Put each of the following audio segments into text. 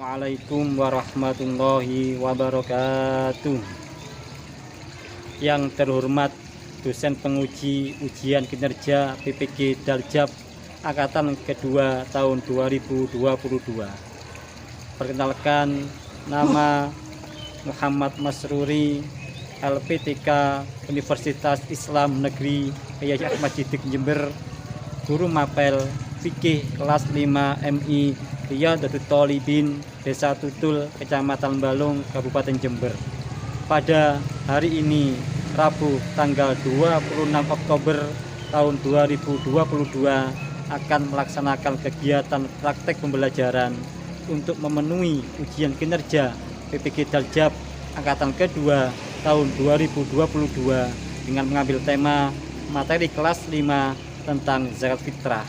Assalamualaikum warahmatullahi wabarakatuh. Yang terhormat dosen penguji ujian kinerja PPG Daljab angkatan kedua tahun 2022. Perkenalkan, nama Muhammad Masruri, LPTK Universitas Islam Negeri Kyai Ahmad Siddiq Jember, guru mapel fikih kelas 5 MI Riyadhatul Thalibin, Desa Tutul, Kecamatan Balung, Kabupaten Jember. Pada hari ini, Rabu tanggal 26 Oktober tahun 2022 akan melaksanakan kegiatan praktek pembelajaran untuk memenuhi ujian kinerja PPG Daljab angkatan kedua tahun 2022 dengan mengambil tema materi kelas 5 tentang zakat fitrah.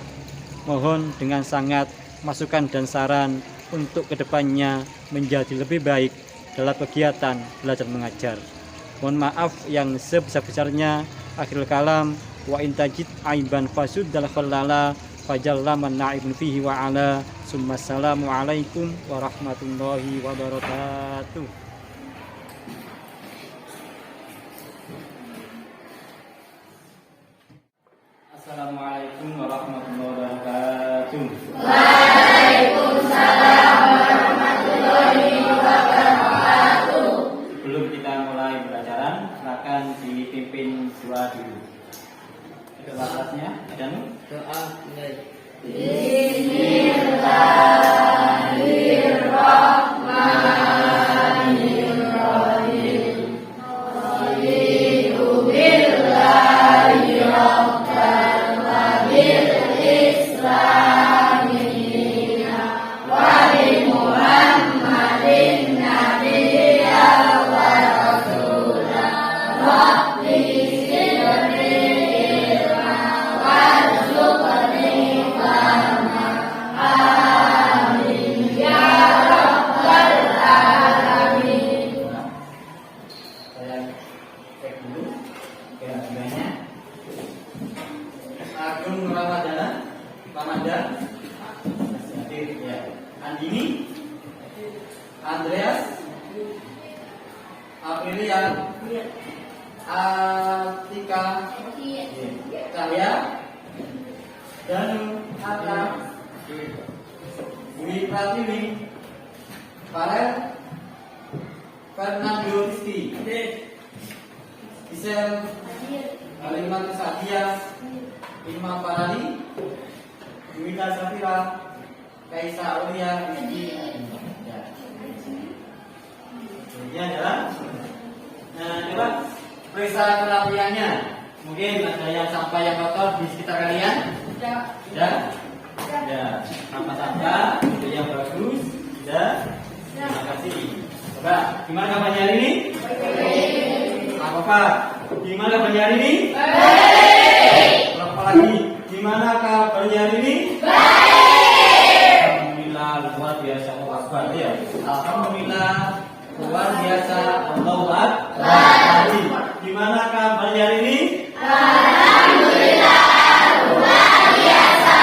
Mohon dengan sangat masukan dan saran untuk kedepannya menjadi lebih baik dalam kegiatan belajar mengajar. Mohon maaf yang sebesar-besarnya. Akhirul kalam, wa intajid aiban fasuddal khalala fajalla man na'ibun fihi wa ala. Assalamu alaikum warahmatullahi wabarakatuh. Assalamualaikum warahmatullahi wabarakatuh. Waalaikumsalam warahmatullahi wabarakatuh. Sebelum kita mulai pembelajaran, silakan dipimpin doa dulu. Ada batasnya, ada doa. Bismillahirrahmanirrahim. Raditu billahi rabban wa bil islami wa bi Muhammadin nabiyyan wa rasulan. Rabbi zidni ilman warzuqni fahman. Amin ya rabbal alamin. Saya cek dulu kira-kiranya. Agung Ramadana, Ramadan, hadir ya. Andini, Andreas, Aprilia, Atika, Cahya, Danu, Atta, Dwi Pratiwi, Farel, Fernando Rizky, Gisel, Alimat Sadia, Imam Farali, Yuwita Safira, Kaisa Aulia, Rizky. Ini adalah coba periksa kerapiannya. Mungkin ada yang sampah yang kotor di sekitar kalian? Ya. Ya. Apa sampah? Ada yang bagus? Sudah. Terima kasih. Coba, gimana kabarnya hari ini? Apa Pak? Gimana kabarnya hari ini? Baik. Apa lagi? Gimana kabarnya hari ini? Baik. Alhamdulillah luar biasa, Allahu Akbar ya. Alhamdulillah luar biasa, Allahu Akbar. Gimana kabarnya hari ini? Alhamdulillah luar biasa,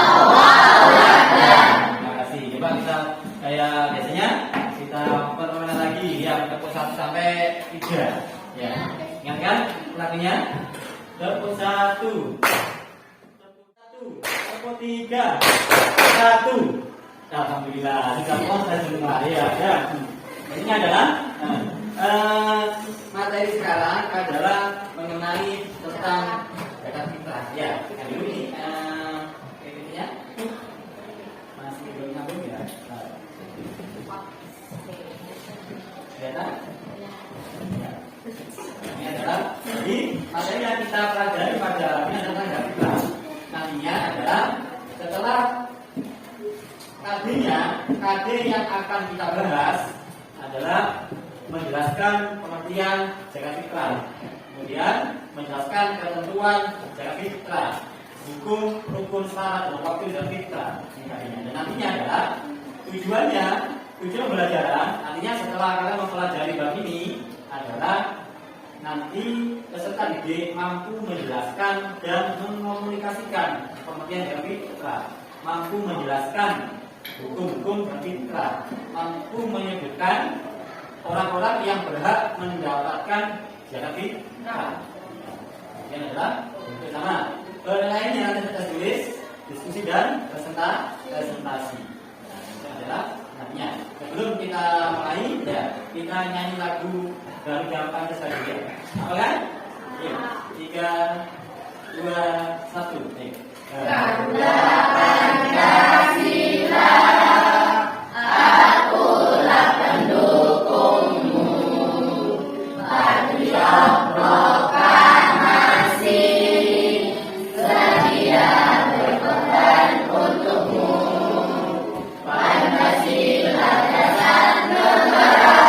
Allahu Akbar. Terima kasih. Coba kita kayak biasanya kita permainan lagi ya, tepuk 1 sampai 3 ya. Ingat kan lagunya? Tepuk 1, tepuk 3, 1. Alhamdulillah sudah puas semua ya. Ini adalah materi sekarang adalah mengenai tentang zakat fitrah ya. Kali ini intinya masih belum nyambung ya. Kelihatan? Ya. Ini adalah jadi materi yang kita pelajari pada ini adalah zakat fitrah. Nantinya adalah setelah KD yang akan kita bahas adalah menjelaskan pengertian zakat fitrah, kemudian menjelaskan ketentuan zakat fitrah, hukum, rukun, syarat, dan waktu zakat fitrah. Dan nantinya adalah tujuan pembelajaran. Nantinya setelah kalian mempelajari bab ini adalah nanti peserta didik mampu menjelaskan dan mengkomunikasikan pengertian zakat fitrah, mampu menjelaskan Hukum-hukum fitrah mampu menyebutkan orang-orang yang berhak mendapatkan zakat fitrah. Yang adalah bersama. Lainnya nanti kita tulis diskusi dan presentasi. Itu adalah nantinya. Sebelum kita mulai, ya kita nyanyi lagu baru gampang saja. Apa kan? Yuk, 3, 2, 1. Kanda Pancasila, akulah pendukungmu. Patriot proklamasi, sedia berkorban untukmu. Pancasila dasar negara,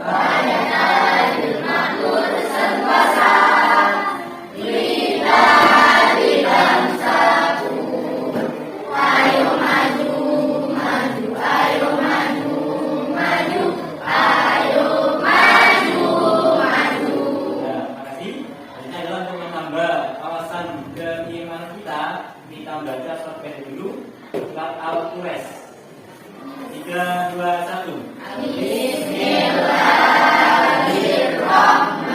Banyaknya adil makmur sentosa. Kita di bangsaku, ayo maju, maju, ayo maju, maju, ayo maju, maju. Ya, makasih. Ini adalah untuk menambah kawasan keimanan kita baca surat pendek dulu, surat Al-Quraish. 3, 2, 1. Bismillahirrahmanirrahim.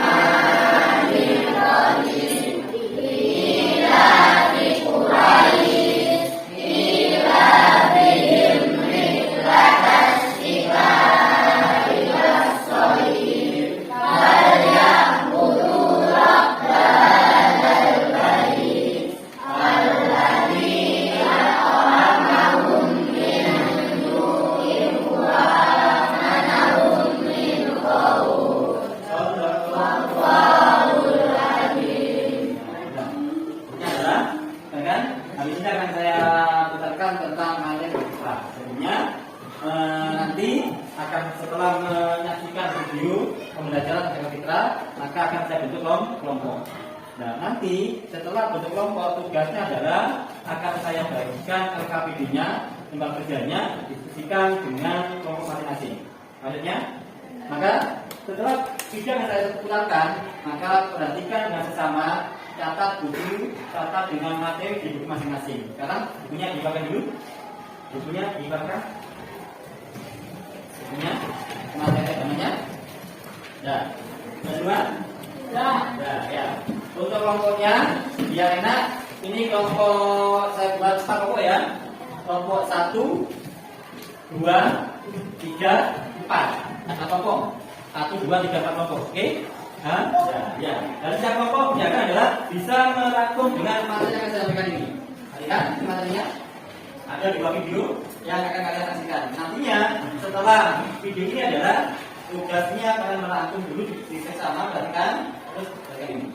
Ilaafi Quraisy, ilaafihim rihlatas syita'i was-shayf, falyabudu rabbahadzal bait, alladzi at'amahum min ju'in wa amanahum min khawf. Wallahul alim. Ini adalah, kan? Habis ini akan saya putarkan tentang materi fitrah. Sebelumnya, nanti akan setelah menyaksikan video pembelajaran tentang fitrah, maka akan saya bentuk kelompok. Nah, nanti setelah bentuk kelompok, tugasnya adalah akan saya bagikan LKPD-nya, tempat kerjanya, diskusikan dengan kelompok masing-masing. Maksudnya, maka setelah video yang saya putarkan, maka perhatikan dengan sesama, catat buku, catat dengan materi di buku masing-masing. Sekarang bukunya dibuka dulu. Bukunya dibuka. Bukunya, materi namanya. Nah, kedua. Nah, ya. Untuk kelompoknya, biar enak. Ini kelompok saya buat 4 kelompok ya. Kelompok 1, 2, 3, 4. Nah, kelompok 1, 2, 3, 4 kelompok. Oke? Ya. Dan setiap kelompok menjaga adalah bisa merangkum dengan materi yang saya sampaikan ini. Lihat materinya. Ada di bawah video yang akan kalian saksikan. Nantinya setelah video ini adalah tugasnya kalian merangkum dulu di sama, perhatikan terus bagian ini.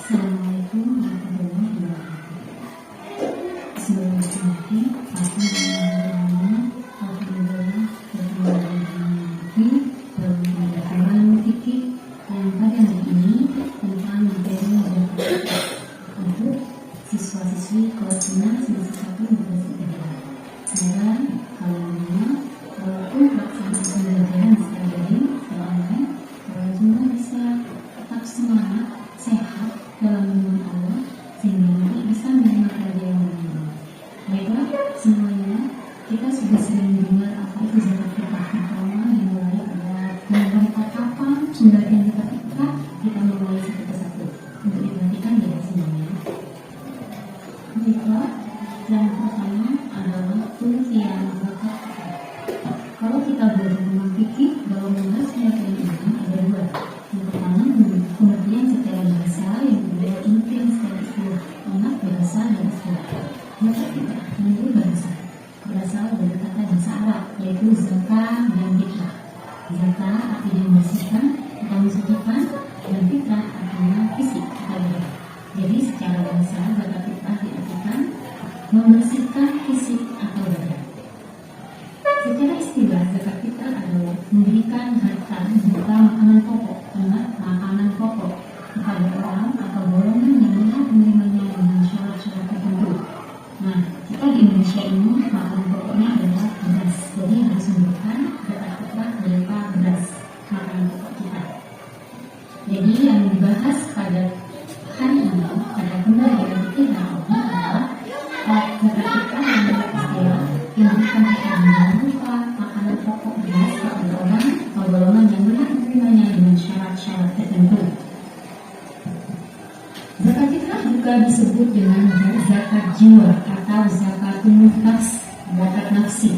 Assalamualaikum warahmatullahi wabarakatuh. Bismillahirrahmanirrahim. Pembelajaran fikih yang pada hari ini tentang materi zakat untuk siswa-siswi kelas 6 semester 1 Universitas Negeri. Semoga kalian walaupun pelaksanaan pembelajaran secara daring, secara online, kalian semua bisa tetap semangat, sehat dalam lindungan Allah sehingga nanti bisa menerima pelajaran yang baik. Baiklah semuanya, kita sudah sering mendengar apa itu zakat fitrah, terutama dimulai pada mengenai kapan pembagian zakat fitrah, kita mulai satu persatu untuk diperhatikan ya semuanya. Baiklah, yang pertama adalah pengertian zakat fitrah. Kalau kita belajar tentang fikih dalam membahas pengertian ini ada dua. Yang pertama pengertian secara bahasa, yang kedua pengertian secara istilah. Ingat bahasa dan istilah. Zakat fitrah menurut bahasa berasal dari kata bahasa Arab yaitu zakah dan fitrah. Zakah artinya membersihkan atau mensucikan, dan fitrah artinya fisik atau badan. Jadi secara bahasa zakat fitrah diartikan membersihkan fisik atau badan. Secara istilah zakat fitrah adalah memberikan harta berupa makanan pokok, makanan pokok kepada orang atau golongan yang berhak menerimanya dengan syarat-syarat tertentu. Nah, kita di Indonesia ini makanan pokoknya adalah beras, jadi harus memberikan zakat fitrah berupa beras, makanan pokok kita. Zakat fitrah juga disebut dengan zakat jiwa atau zakatul nafs, zakat nafsi,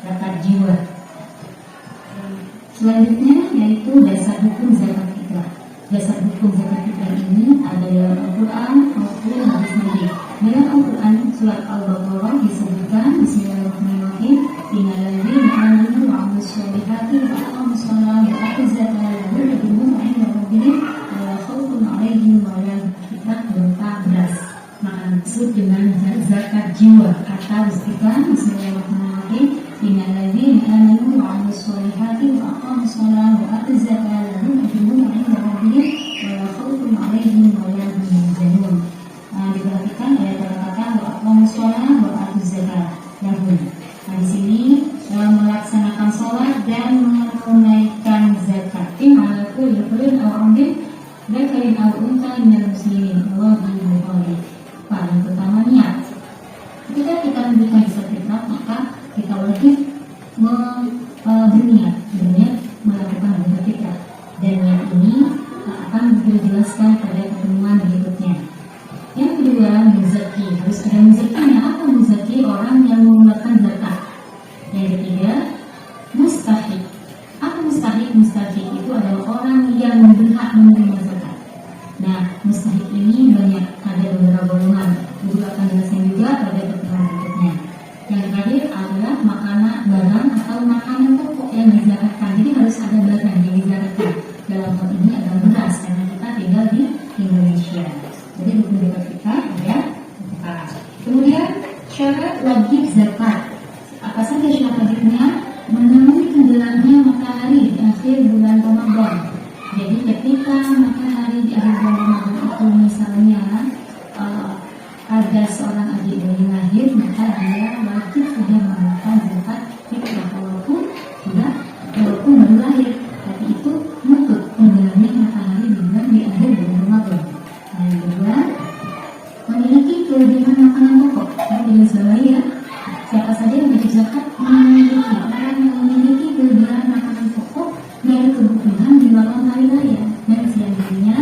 zakat jiwa. Selanjutnya yaitu dasar hukum zakat fitrah. Dasar hukum zakat fitrah ini ada dalam Al-Quran maupun hadis Nabi. Dalam Al-Quran surat Al-Baqarah disebutkan Bismillahirrahmanirrahim, innalladzina amanu wa 'amilus sholihati wa aqamus sholata wa atuz zakata lahum ajruhum 'inda rabbihim wa la khaufun 'alaihim wa la hum yahzanun, berupa beras. Maka disebut dengan zakat jiwa atau istiqam. Bismillahirrahmanirrahim, innalladzina amanu wa 'amilus sholihati wa aqamus sholata wa atuz zakata lahum ajruhum 'inda rabbihim wa la khaufun 'alaihim wa la hum yahzanun. Diperhatikan ayat kata-kata wa aqamus sholata wa atuz zakata lahum. Nah, di sini melaksanakan sholat dan menunaikan zakat. Ala kulli fardin aw 'abdin dzakarin aw untha minal muslimin. Allahu Akbar. Yang pertama niat. Ketika kita memberikan zakat fitrah, maka kita wajib berniat melakukan zakat fitrah. Dan niat ini akan dijelaskan pada pertemuan berikutnya. Yang kedua, muzaki. Harus ada muzakinya. Apa muzaki? Orang yang mengeluarkan zakat. Yang ketiga, mustahik. Apa mustahik? Mustahik itu adalah orang yang berhak menerima zakat. Nah, mustahik ini banyak, ada beberapa golongan. Ibu akan jelaskan juga pada pertemuan berikutnya. Yang terakhir adalah makanan barang atau makanan pokok yang dizakatkan. Jadi harus ada barang yang dizakatkan. Dalam hal ini adalah beras karena kita tinggal di Indonesia. Jadi hukum zakat fitrah ada 4. Kemudian syarat wajib zakat. Apa saja syarat wajibnya? Menemui tenggelamnya matahari di akhir bulan Ramadan. Jadi ketika matahari di akhir bulan Ramadan itu misalnya ada seorang adik bayi lahir, maka dia wajib sudah mengeluarkan zakat fitrah walaupun baru lahir. Tapi itu nutut tenggelamnya matahari di akhir bulan Ramadan. Yang kedua, memiliki kelebihan makanan pokok. Yang jelas ya, siapa saja yang wajib zakat memiliki orang yang memiliki kelebihan makanan pokok dari kebutuhan di malam hari raya dan siang harinya,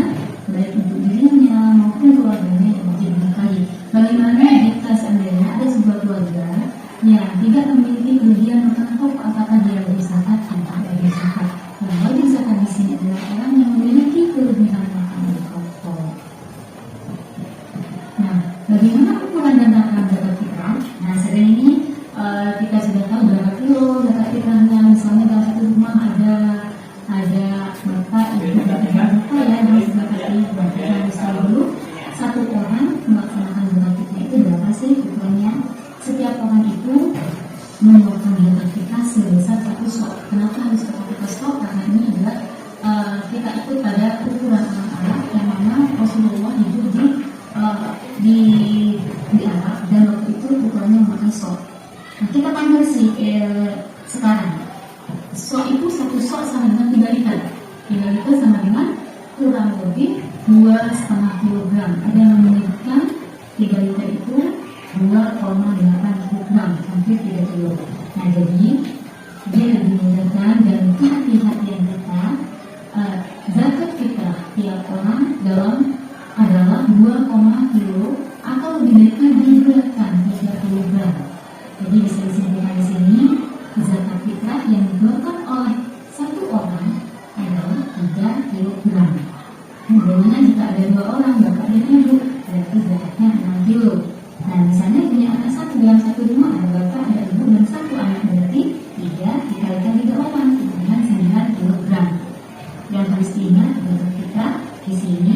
baik untuk dirinya maupun keluarganya yang wajib dinikahi. Bagaimana jika seandainya ada sebuah keluarga yang tidak memiliki kelebihan makanan pokok, apakah dia wajib zakat? Tidak wajib zakat. Yang wajib zakat di sini adalah orang yang memiliki kelebihan makanan pokok. Nah, bagaimana ukuran dan takaran zakat fitrah? Nah, sekarang ini kita sudah tahu berapa kilo zakat fitrahnya. Misalnya dalam satu rumah ada bapak, ibu, bapak ya harus zakat fitrah. Kita harus tahu dulu satu orang melaksanakan zakat fitrah itu berapa sih ukurannya? Setiap orang itu mengeluarkan zakat fitrah sebesar 1 sok. Kenapa harus 1 sok? Karena ini adalah kita ikut pada ukuran orang Arab yang mana Rasulullah hidup di Arab dan waktu itu ukurannya memakai sok. Nah, kita konversi sekarang. Sok itu 1 sok sama dengan 3 liter. 3 liter sama dengan kurang lebih 2,5 kilogram. Ada yang menyebutkan 3 liter itu 2,8 kilogram, hampir 3 kilo. Nah, jadi dia lebih mudahkan dan kehati-hatian kita. Zakat fitrah tiap orang adalah 2, kilo atau lebih baik dibulatkan 3 kilogram. Jadi bisa disebutkan di sini zakat fitrah yang dikeluarkan oleh satu orang adalah 3 kilogram. Bagaimana jika ada 2 orang, bapak dan ibu, berarti zakatnya 6 kilo. Nah, misalnya punya anak 1 dalam 1 rumah, ada bapak, ada ibu dan 1 anak, berarti 3 dikalikan 3 orang dengan 9 kilogram. Yang harus diingat zakat fitrah di sini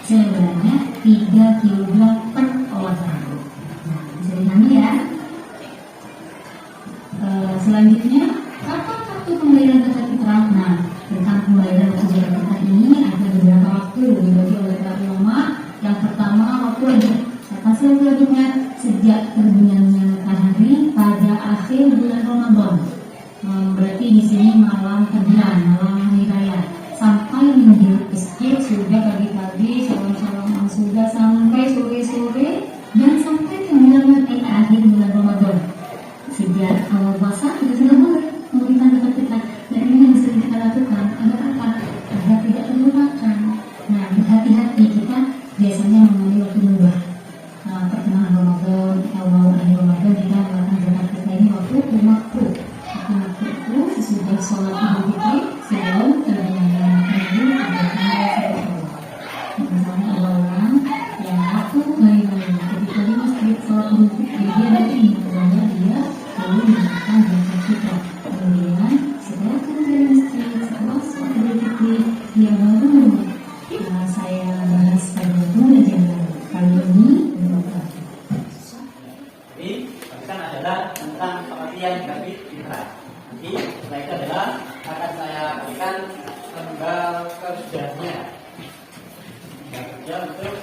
sebenarnya 3 kilogram per orang. Nah, bisa dipahami ya. Selanjutnya, kapan waktu pembayaran zakat fitrah? Nah, tentang pembayaran zakat fitrah ini ada beberapa waktu dibagi oleh para ulama. Yang pertama, waktu wajib. Apa sih waktu wajibnya? Sejak terbitnya matahari pada akhir bulan Ramadan. Berarti di sini malam kedua, malam hari raya, sampai menjelang masjid sudah pagi-pagi, salam-salam sudah sampai sore-sore dan sampai ke akhir bulan Ramadan. Sejak awal puasa kita sudah mulai memberikan zakat fitrah, dan ini yang bisa kita lakukan agar apa? Agar tidak terlupakan. Nah, berhati-hati kita biasanya mengenai waktu mubah. Pertengahan Ramadan, awal akhir Ramadan kita melakukan zakat fitrah ini waktu makruh. Waktu makruh itu sesudah sholat Idul Fitri sebelum terbitnya matahari pada tanggal 1 Syawal. Misalnya awal yang waktu hari-hari ketika di masjid sholat Idul Fitri dia nanti bahwa dia perlu melakukan zakat fitrah. Kemudian setelah keluar dari masjid setelah sholat Idul Fitri dia baru saya bahas pada pembelajaran kali ini berapa? Ini kan adalah tentang pengertian zakat fitrah. Nanti setelah itu adalah akan saya berikan tanggal kerjanya. Kerja untuk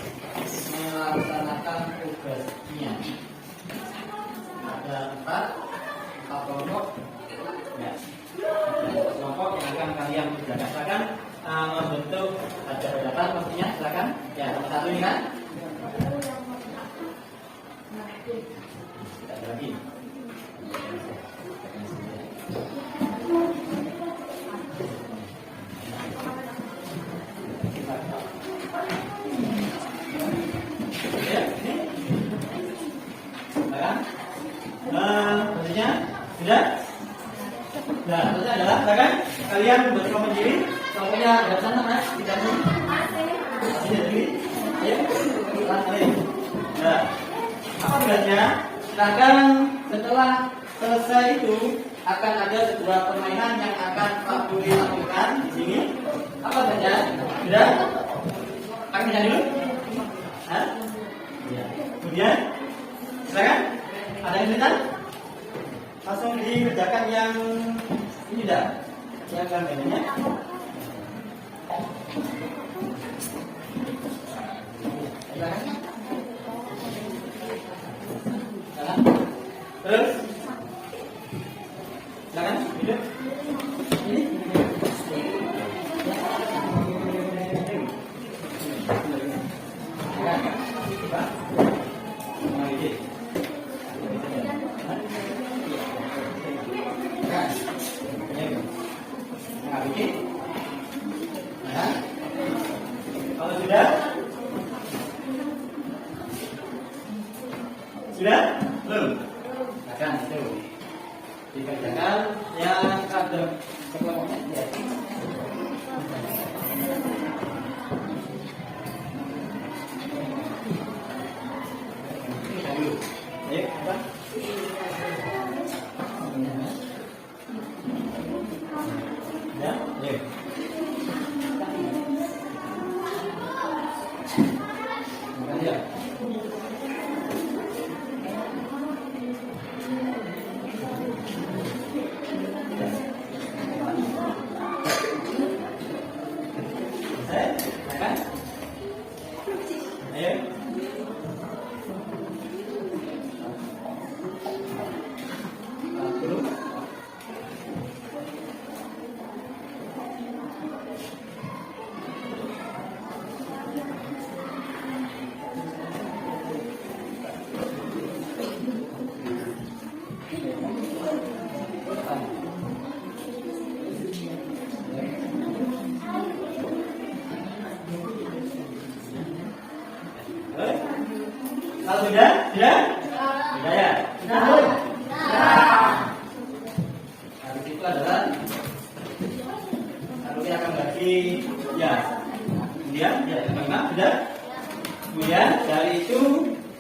melaksanakan tugasnya. Ada 4 kelompok, ya. Kelompok yang akan kalian kerjakan. Silakan membentuk data pastinya, silakan. Ya, nomor 1 ini kan. Tidak ada lagi. Maksudnya sudah? Nah, maksudnya adalah silakan kalian membuat kelompok sendiri. Kelompoknya ada sana mas, tidak mau. Masih sendiri. Ayo, nah, apa tugasnya? Silakan setelah selesai itu akan ada sebuah permainan yang akan Pak Budi lakukan di sini. Apa saja? Sudah? Kami bisa dulu? Hah? Ya. Kemudian, silakan. Ada yang cerita? Langsung dikerjakan yang ini dah, yang gambarnya. Silakan. Terus, silakan hidup. Ini. Kalau sudah belum? Akan itu dikerjakan yang ada kelompoknya. Ya. Ayo, apa? Ya, ayo. Ya. Kalau sudah ya? Sudah. Habis itu adalah lalu kita akan bagi ya. Kemudian ya, memang sudah. Kemudian dari itu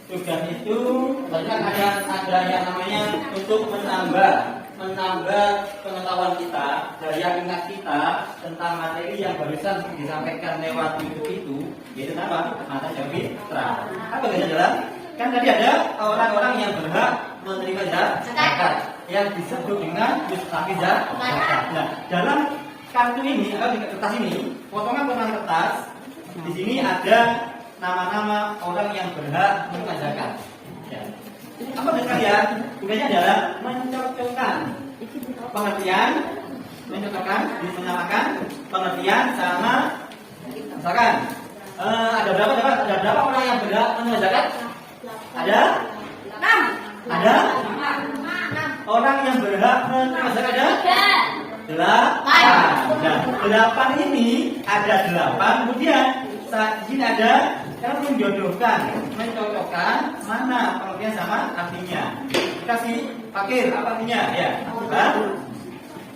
tugas itu bahkan ada yang namanya untuk menambah pengetahuan kita dari yang ingat kita tentang materi yang barusan disampaikan lewat YouTube itu, yaitu apa? Mata fitrah. Apa yang adalah? Kan tadi ada orang-orang yang berhak menerima zakat yang disebut dengan mustahil zakat. Nah, dalam kartu ini atau di kertas ini, potongan-potongan kertas di sini ada nama-nama orang yang berhak menerima zakat. Ya. Apa tugas kalian? Tugasnya adalah mencocokkan pengertian, menyamakan pengertian sama, misalkan ada berapa orang yang berhak menerima zakat? Ada 6. Ada 6 orang yang berhak menerima zakat ada 8. Nah, 8 ini ada 8, kemudian saat ini ada Kita mencocokkan mana pengertian sama artinya. Kasih fakir apa artinya? Ya. Nah,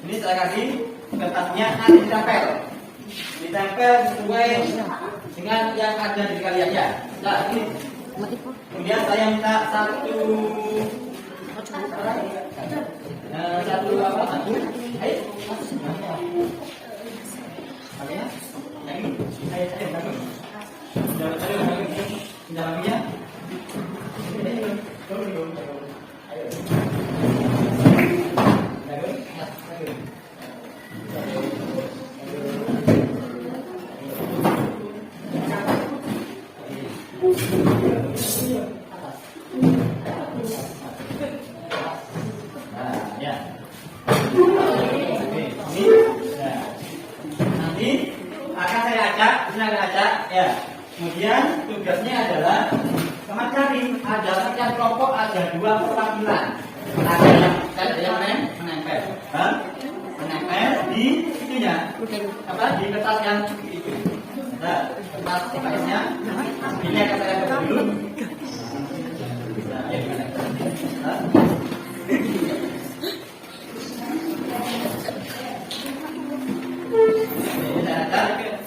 ini saya kasih kertasnya nanti ditempel sesuai dengan yang ada di kalian ya. Nah, ini. Kemudian saya minta satu apa? Ayo. Makanya, yang ini. Ayo. Dalamnya. Nanti akan saya ajak, ya. Kemudian tugasnya adalah cari ada setiap kelompok ada 2 perwakilan. Ada yang menempel, menempel di itunya, di kertas yang itu. Nah, kertas TKS-nya ini akan saya buka dulu.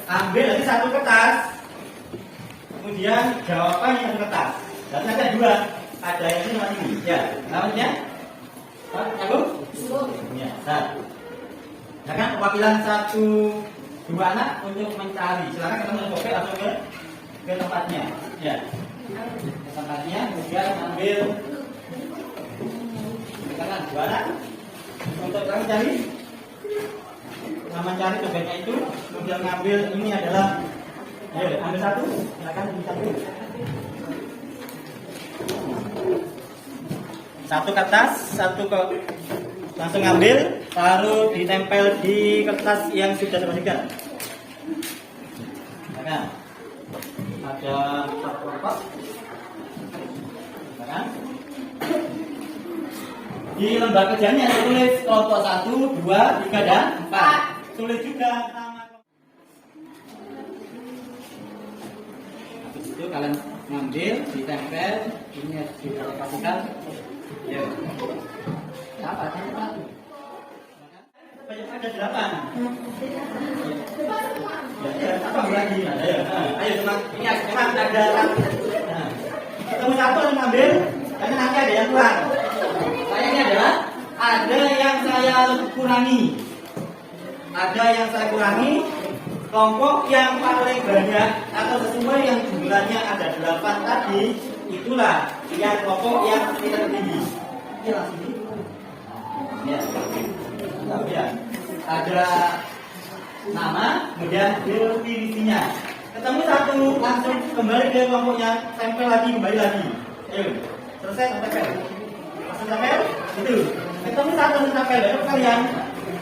Ambil nanti satu kertas, kemudian jawaban yang kertas. Dan ada 2, ada yang ini sama ini. Ya, namanya Nyambung? Ya, nah kan perwakilan 1-2 anak untuk mencari. Silakan kita mencoba atau ke tempatnya. Ya, ke tempatnya. Kemudian ambil silakan 2 anak untuk mencari. Nama cari tugasnya itu, kemudian ngambil ini adalah, ayo ambil 1, silakan ambil 1 kertas, 1 langsung ambil, taruh ditempel di kertas yang sudah dibersihkan. Silakan. Ada 1 kelompok. Silakan. Di lembar kerjanya tulis kelompok 1, 2, 3, dan 4. Tulis juga nama. Habis itu kalian ngambil, ditempel, ini harus diaplikasikan. Ya. Apa? Ada 8. Ya, apa lagi? Ayo teman, ini memang ada. Nah, ketemu 1 yang ngambil, karena nanti ada yang kurang. Saya ini adalah ada yang saya kurangi. Ada yang saya kurangi, kelompok yang paling banyak atau sesuai yang jumlahnya ada 8 tadi, itulah yang kelompok yang tidak tinggi. Ya, sini. Ya. Ada nama, kemudian definisinya. Ketemu 1, langsung kembali ke kelompoknya, tempel lagi, kembali lagi. Ayo, selesai tempel. Langsung tempel, itu. Ketemu 1 tempel, ada kalian.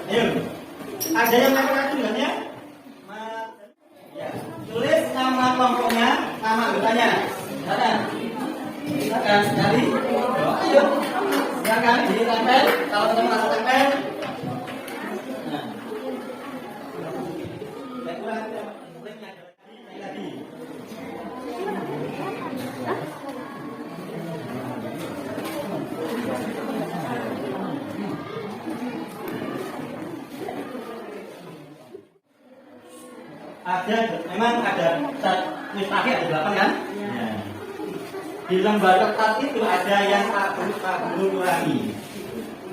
Ayo. Ada yang laki-laki dengannya? Ya. Tulis nama kelompoknya, nama anggotanya. Silakan cari. Ayo. Silakan ditempel. Kalau ketemu langsung tempel. Nah. Memang ada mustahil ada 8 kan? Ya. Di lembar kertas itu ada yang Pak Guru kurangi.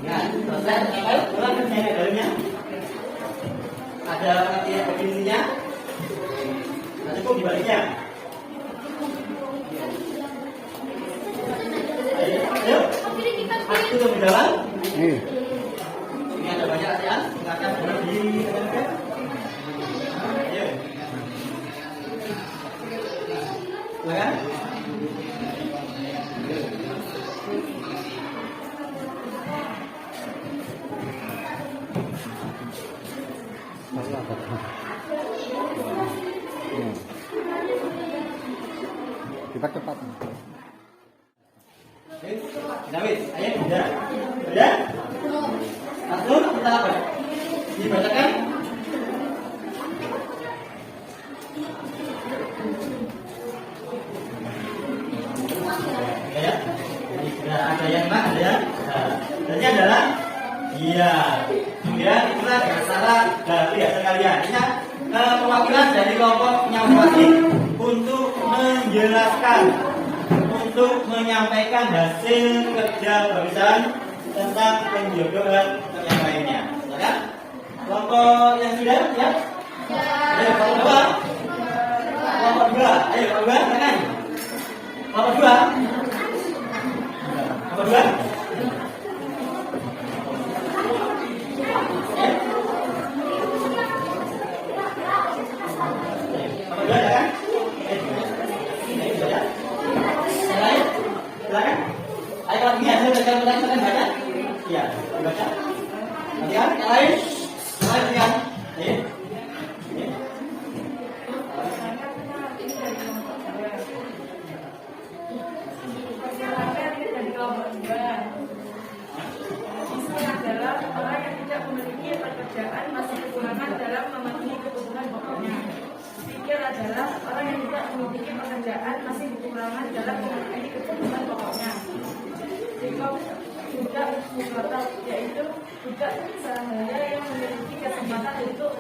Ya, selesai. Ayo, ulang kerjanya dalamnya. Ada pengertian definisinya. Nah, cukup dibaliknya. Ayo. Aku tuh berjalan. Ini ada banyak ASEAN. Silakan berdiri. Ayo. Silakan. Cepat. David, ayo udah. Langsung kita apa? Dibacakan. Ya. Nah, ada yang mana? Ada yang. Ini adalah iya. Kemudian itulah salah dari sekalian. Ini perwakilan dari kelompok penyampaian untuk menjelaskan, untuk menyampaikan hasil kerja barisan tentang penjodohan yang lainnya. Ya? Kelompok yang sudah, ya? Ayo, kelompok dua. Kelompok dua. Ayo, kelompok dua, silakan. Kelompok dua. Kelompok dua. Silakan. Ayo kalau begini hasil baca silakan baca. Iya, dibaca. Nanti kan yang lain, kan? Ayo. Adalah orang yang tidak memiliki pekerjaan masih kekurangan dalam memenuhi kebutuhan pokoknya. Pikir adalah orang yang tidak memiliki pekerjaan masih kekurangan dalam memenuhi kebutuhan pokoknya. Sikap juga mukhatab, yaitu juga sehingga yang memiliki kesempatan untuk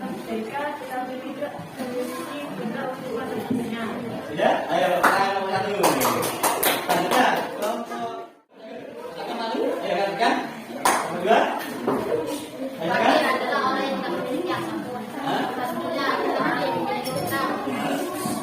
merdeka tetapi tidak memiliki benar untuk menulisnya. Sudah? Ayo, nomor satu. Selanjutnya, kelompok. Akan malu? Ayo katakan. Nomor dua. Ayo kan? adalah orang yang tidak memiliki akses. Pastinya adalah orang yang memiliki utang.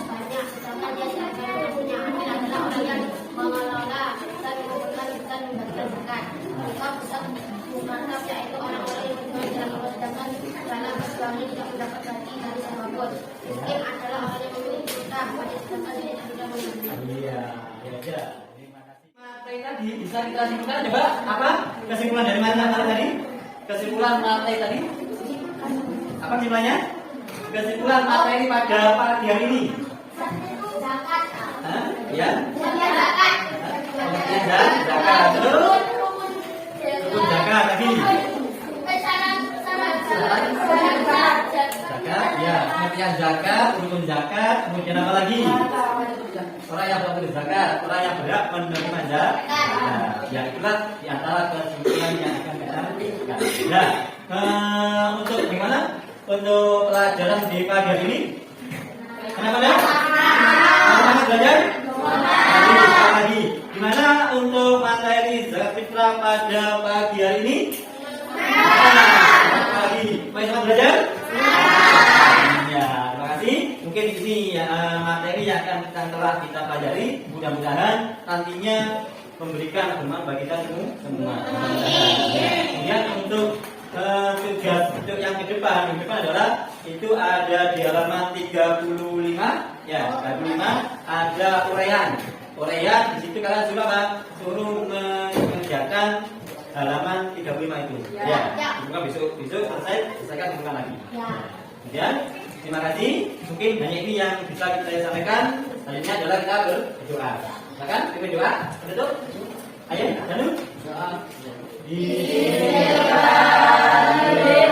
Banyak, misalkan dia tidak punya. Amil adalah orang yang mengelola dan mengumpulkan dan membagikan zakat. Maka pusat mukhatab yaitu orang-orang yang berjuang dalam memperdagang karena perjuangannya tidak mendapat ganti dari siapapun. Miskin adalah orang yang memiliki utang, sedangkan dia tidak memiliki. Iya, kira-kira. Terima kasih. Materi tadi bisa kita simpulkan coba apa? Kesimpulan dari materi tadi? Kesimpulan materi tadi? Apa kesimpulannya? Kesimpulan materi pada pagi hari ini. Zakat. Hah? Ya. Zakat. Pengertian zakat. Terus rukun zakat tadi. Zakat, ya. Pengertian zakat, rukun zakat, kemudian apa lagi? Orang yang berhak zakat, orang yang berhak menerima zakat. Nah, ya itulah di antara kesimpulan yang akan kita berikan. Nah, untuk gimana? Untuk pelajaran di pagi hari ini? Kenapa ya? Semangat belajar? Lagi. Gimana untuk materi zakat fitrah pada pagi hari ini? Pagi. Baik, semangat belajar? Ya, terima kasih. Mungkin ini materi yang akan telah kita pelajari. Mudah-mudahan nantinya memberikan manfaat bagi kita semua. Kemudian untuk tugas untuk yang ke depan adalah itu ada di halaman 35 ya, 35 ada uraian di situ kalian suruh apa? Suruh mengerjakan halaman 35 itu ya. Semoga besok selesaikan bukan lagi kemudian terima kasih, mungkin hanya ini yang bisa kita sampaikan. Selanjutnya adalah kita berdoa. Silakan kita berdoa penutup. Ayo, Danu. Bismillahirrahmanirrahim.